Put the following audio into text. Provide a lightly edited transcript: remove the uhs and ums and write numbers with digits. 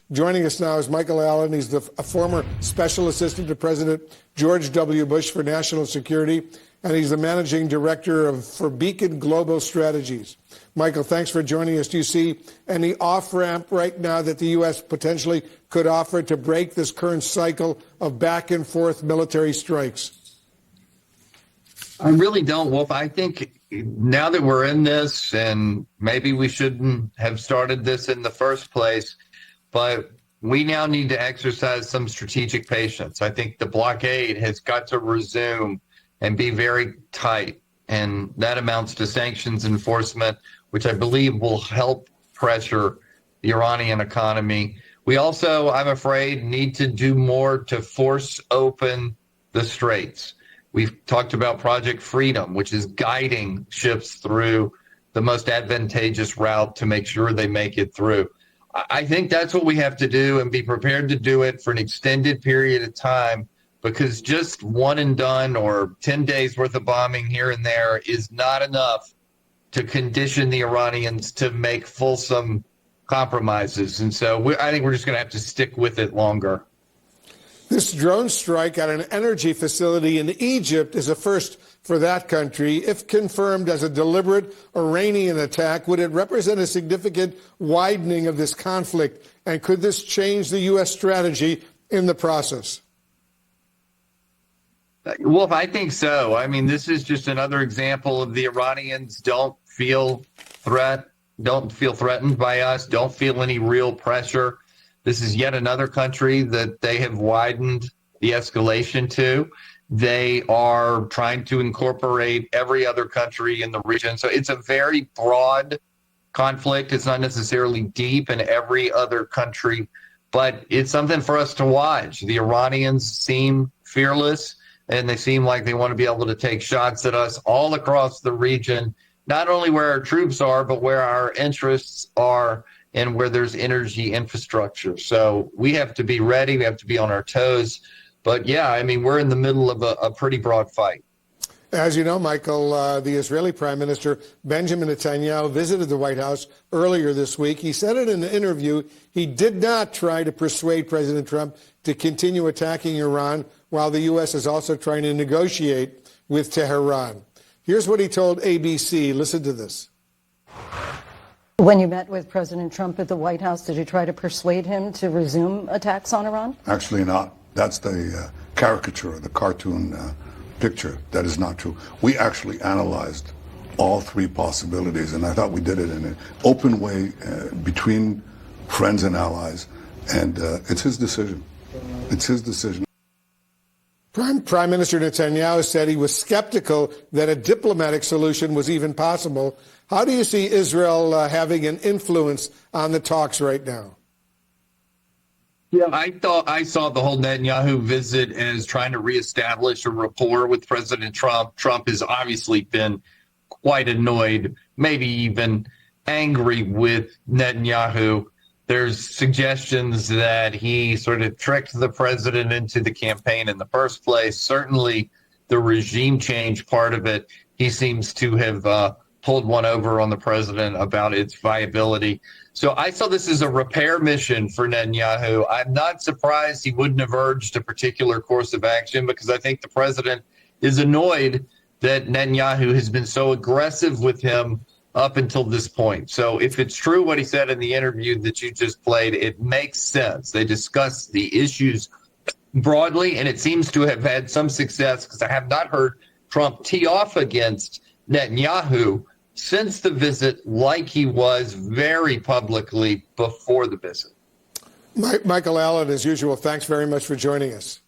Joining us now is Michael Allen. He's a former special assistant to President George W. Bush for national security, and he's the managing director for Beacon Global Strategies. Michael, thanks for joining us. Do you see any off-ramp right now that the U.S. potentially could offer to break this current cycle of back-and-forth military strikes? I really don't, Wolf. I think now that we're in this, and maybe we shouldn't have started this in the first place, but we now need to exercise some strategic patience. I think the blockade has got to resume and be very tight, and that amounts to sanctions enforcement, which I believe will help pressure the Iranian economy. We also, I'm afraid, need to do more to force open the straits. We've talked about Project Freedom, which is guiding ships through the most advantageous route to make sure they make it through. I think that's what we have to do, and be prepared to do it for an extended period of time, because just one and done or 10 days worth of bombing here and there is not enough to condition the Iranians to make fulsome compromises. And so I think we're just going to have to stick with it longer. This drone strike at an energy facility in Egypt is a first for that country. If confirmed as a deliberate Iranian attack, would it represent a significant widening of this conflict? And could this change the U.S. strategy in the process? Wolf, I think so. I mean, this is just another example of the Iranians don't feel threatened by us, don't feel any real pressure. This is yet another country that they have widened the escalation to. They are trying to incorporate every other country in the region. So it's a very broad conflict. It's not necessarily deep in every other country, but it's something for us to watch. The Iranians seem fearless, and they seem like they want to be able to take shots at us all across the region, not only where our troops are, but where our interests are and where there's energy infrastructure. So we have to be ready. We have to be on our toes. But yeah, I mean, we're in the middle of a pretty broad fight. As you know, Michael, the Israeli Prime Minister Benjamin Netanyahu visited the White House earlier this week. He said in an interview he did not try to persuade President Trump to continue attacking Iran, while the U.S. is also trying to negotiate with Tehran. Here's what he told ABC. Listen to this. When you met with President Trump at the White House, did you try to persuade him to resume attacks on Iran? Actually not. That's the caricature, the cartoon picture. That is not true. We actually analyzed all three possibilities, and I thought we did it in an open way between friends and allies, and it's his decision. It's his decision. Prime Minister Netanyahu said he was skeptical that a diplomatic solution was even possible. How do you see Israel having an influence on the talks right now? Yeah, I saw the whole Netanyahu visit as trying to reestablish a rapport with President Trump. Trump has obviously been quite annoyed, maybe even angry with Netanyahu. There's suggestions that he sort of tricked the president into the campaign in the first place. Certainly the regime change part of it, he seems to have pulled one over on the president about its viability. So I saw this as a repair mission for Netanyahu. I'm not surprised he wouldn't have urged a particular course of action, because I think the president is annoyed that Netanyahu has been so aggressive with him up until this point. So if it's true what he said in the interview that you just played, it makes sense. They discussed the issues broadly, and it seems to have had some success, because I have not heard Trump tee off against Netanyahu since the visit, like he was very publicly before the visit. Michael Allen, as usual, thanks very much for joining us.